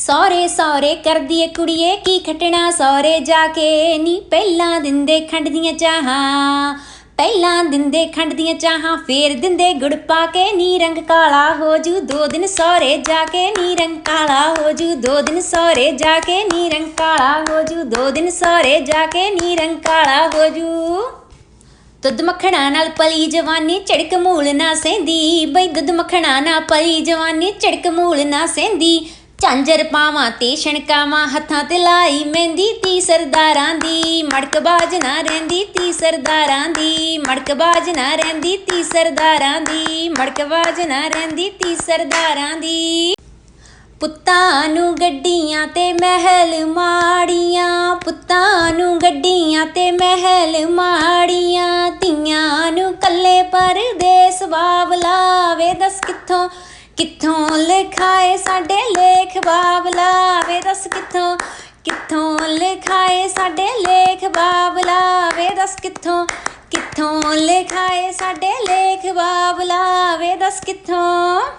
सौरे सौरे करदी ए कुड़िए की खटना सौरे जाके नी पहला दिंदे खंड दियां चाहां पहला दिंदे खंड दियां चाहां फेर दिंदे गुड़ पाके नी रंग काला हो जू 2 दिन सौरे जाके नी रंग काला हो जू 2 दिन सौरे जाके नी रंग काला हो जू 2 दिन सौरे जाके नी रंग काला हो जू। दुध मखणा नाल पली जवानी झड़क मूल ना सेंदी बई दुध मखणा ना पली जवानी झड़क मूल ना सेंदी झांजर पावां ते छणकावां हत्थां ते लाई मेहंदी ती सरदारां दी मड़कबाज ना रहिंदी ती सरदारां दी मड़कबाज ना रहिंदी ती सरदारां दी मड़कबाज ना रहिंदी ती सरदारां दी। पुत्तां नूं गड्डियां ते महल माड़ियां पुत्तां नूं गड्डियां ते महल माड़ियां धीआं नूं कल्ले परदेस बावला वे दस कित्थों कित्थों लिखाए साडे लेख बावला वे दस कित्थों कित्थों लिखाए साडे लेख बावला वे दस कित्थों कित्थों लिखाए साडे लेख बावला वे दस कित्थों।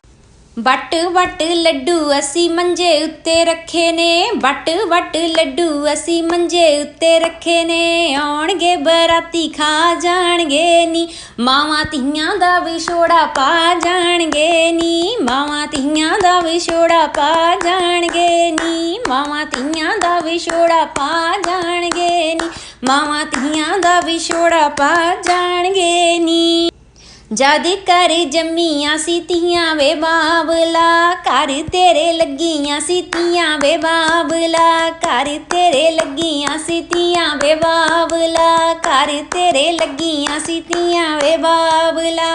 बट बट लड्डू असी मंजे उत्ते रखे ने बट बट लड्डू असी मंजे उत्ते रखे ने आउणगे बराती खा जाणगे नी मावां धीआं दा विछोड़ा पा जाणगे नी मावां धीआं दा विछोड़ा पा जाणगे नी मावां धीआं दा विछोड़ा पा जाणगे नी मावां धीआं दा विछोड़ा पा जाणगे नी। जद कर जम्मियां सी तियां वे बाबला घर तेरे लगियां सी तियां वे बाबला घर तेरे लगियां सी तियां वे बाबला घर तेरे लगियां सी तियां वे बाबला।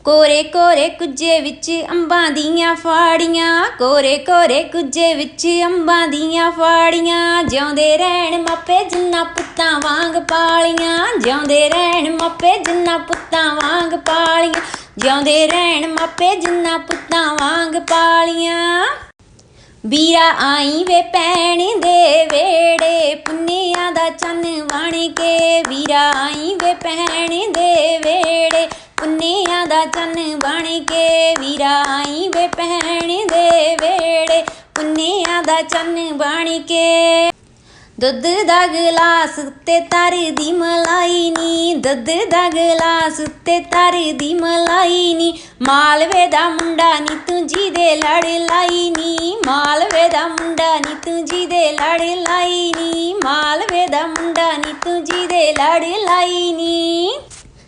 कोरे कोरे कुज्जे विच अंबां दियां फाड़ियां कोरे कोरे कुज्जे विच अंबां दियां फाड़ियां जिउंदे रहण मापे जिन्ना पुत्तां वांग पालियां जिउंदे रहण मापे जिन्ना पुत्तां वांग पालियां जिउंदे रहण मापे जिन्ना पुत्तां वांग पालियां। ਵੀਰਾ आई वे भैण दे वेड़े पुन्नियां दा चन्न बण के ਵੀਰਾ आई वे भैण दे वेड़े पुन्नियां दा चन्न बण के ਵੀਰਾ आई वे भैण दे वेड़े पुन्नियां दा चन्न बण के। दुध दा गिलास उत्ते तर दी मलाई नी दुध दा गिलास उत्ते तर दी मलाई नी मालवे दा मुंडा नी तूं जी दे लड़ लाई नी मालवे दा मुंडा नी तूं जी दे लड़ लाई नी मालवे दा मुंडा नी तूं जी दे लड़ लाई नी।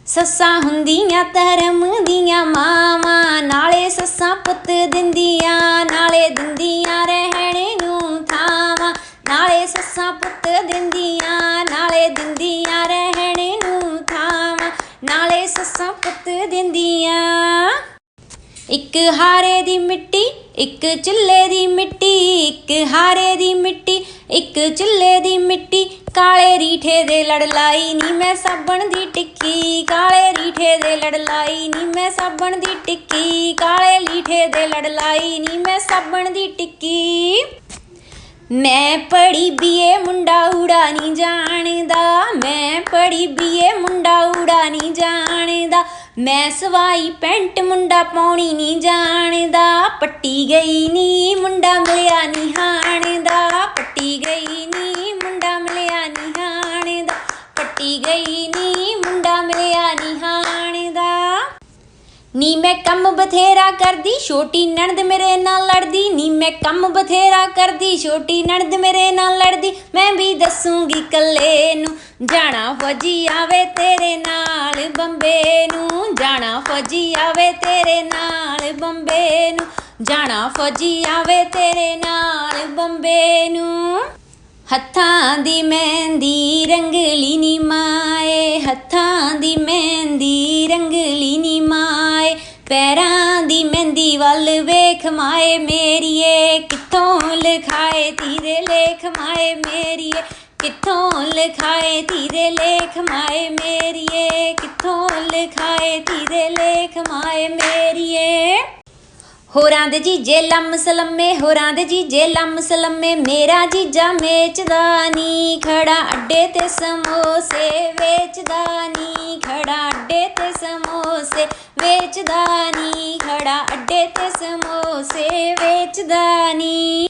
सस्सां हुंदियां धर्म दियां मावां नाले सस्सां पुत्त दिंदियां नाले दिंदियां रहण नूं थावां नाले सस्सां पुत्त दिंदियां नाले दिंदियां रहण नूं थावां नाले सस्सां पुत्त दिंदियां। एक हारे दी मिट्टी एक चुल्हे दी मिट्टी एक हारे दी मिट्टी एक चुल्हे दी मिट्टी काले रीठे दे लड़ लाई नी मैं साबण दी टिक्की काले रीठे दे लड़ लाई नी मैं साबण दी टिक्की काले रीठे दे लड़ लाई नी मैं साबण दी टिक्की। मैं पढ़ी बीए मुंडा उड़ा नहीं जानदा मैं पढ़ी बीए मुंडा उड़ा नहीं जानदा मैं सवाई पैंट मुंडा पाउणी नहीं जानदा पट्टी गई नी मुंडा मिलिया नहीं हाणदा पट्टी गई नी मुंडा मिलिया नहीं हाणदा पट्टी गई नी मुंडा मिलिया नहीं हाणदा। नी मैं कम बथेरा करदी छोटी नणद मेरे नाल लड़दी नी मैं कम बथेरा करदी छोटी नणद मेरे नाल लड़दी मैं भी दसूंगी कल्ले नूं जाना फौजी आवे तेरे नाल बंबे नूं जाना फौजी आवे तेरे नाल बंबे नूं जाना फौजी आवे तेरे नाल बंबे नूं। हत्थां दी मेहंदी रंगली नी माए हत्थां दी मेहंदी रंगली नी माए पैरां दी मेहंदी वल वेख माए मेरिए कित्थों लिखाए तीरे लेख माए मेरिए कित्थों लिखाए तीरे लेख माए मेरिए कित्थों लिखाए तीरे लेख माए मेरिए। होरां दे जीजे लम सलम्मे होरां दे जीजे लम सलम्मे मेरा जीजा मेचदा नी खड़ा अड्डे ते समोसे वेचदा नी खड़ा अड्डे ते समोसे वेचदा नी खड़ा अड्डे ते समोसे वेचदा नी।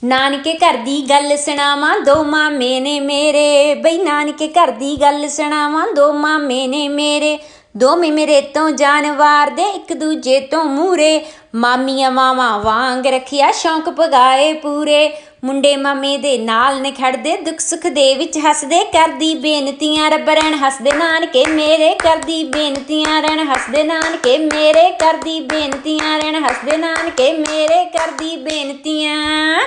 ਨਾਨਕੇ ਘਰ ਦੀ ਗੱਲ ਸੁਣਾਵਾਂ, ਦੋ ਮਾਮੇ ਨੇ ਮੇਰੇ। ਬਈ ਨਾਨਕੇ ਘਰ ਦੀ ਗੱਲ ਸੁਣਾਵਾਂ, ਦੋ ਮਾਮੇ ਨੇ ਮੇਰੇ। ਦੋਵੇਂ ਮੇਰੇ ਤੋਂ ਜਾਨ ਵਾਰਦੇ, ਇੱਕ ਦੂਜੇ ਤੋਂ ਮੂਹਰੇ। ਮਾਮੀਆਂ ਮਾਵਾਂ ਵਾਂਗ ਰੱਖਿਆ ਸ਼ੌਂਕ ਪਗਾਏ ਪੂਰੇ। ਮੁੰਡੇ ਮਾਮੇ ਦੇ ਨਾਲ ਨੇ ਖੜਦੇ, ਦੁੱਖ ਸੁੱਖ ਦੇ ਵਿੱਚ ਹੱਸਦੇ। ਕਰਦੀ ਬੇਨਤੀਆਂ ਰੱਬ ਰਹਿਣ ਹੱਸਦੇ ਨਾਨਕੇ ਮੇਰੇ। ਕਰਦੀ ਬੇਨਤੀਆਂ ਰਹਿਣ ਹੱਸਦੇ ਨਾਨਕੇ ਮੇਰੇ। ਕਰਦੀ ਬੇਨਤੀਆਂ ਰਹਿਣ ਹੱਸਦੇ ਨਾਨਕੇ ਮੇਰੇ। ਕਰਦੀ ਬੇਨਤੀਆਂ।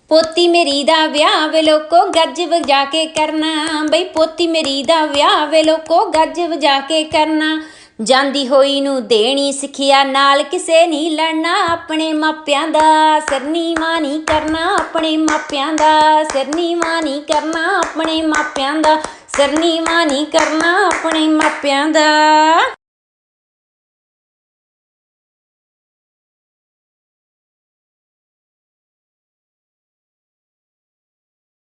ਪੋਤੀ ਮੇਰੀ ਦਾ ਵਿਆਹ ਵੇ ਲੋਕੋ ਗੱਜ ਵਜਾ ਕੇ ਕਰਨਾ। ਬਈ ਪੋਤੀ ਮੇਰੀ ਦਾ ਵਿਆਹ ਵੇ ਲੋਕੋ ਗੱਜ ਵਜਾ ਕੇ ਕਰਨਾ। ਜਾਂਦੀ ਹੋਈ ਨੂੰ ਦੇਣੀ ਸਿੱਖਿਆ, ਨਾਲ ਕਿਸੇ ਨਹੀਂ ਲੜਨਾ। ਆਪਣੇ ਮਾਪਿਆਂ ਦਾ ਸਿਰ ਨੀਵਾਂ ਨਹੀਂ ਕਰਨਾ। ਆਪਣੇ ਮਾਪਿਆਂ ਦਾ ਸਿਰ ਨੀਵਾਂ ਨਹੀਂ ਕਰਨਾ। ਆਪਣੇ ਮਾਪਿਆਂ ਦਾ ਸਿਰ ਨੀਵਾਂ ਨਹੀਂ ਕਰਨਾ। ਆਪਣੇ ਮਾਪਿਆਂ ਦਾ।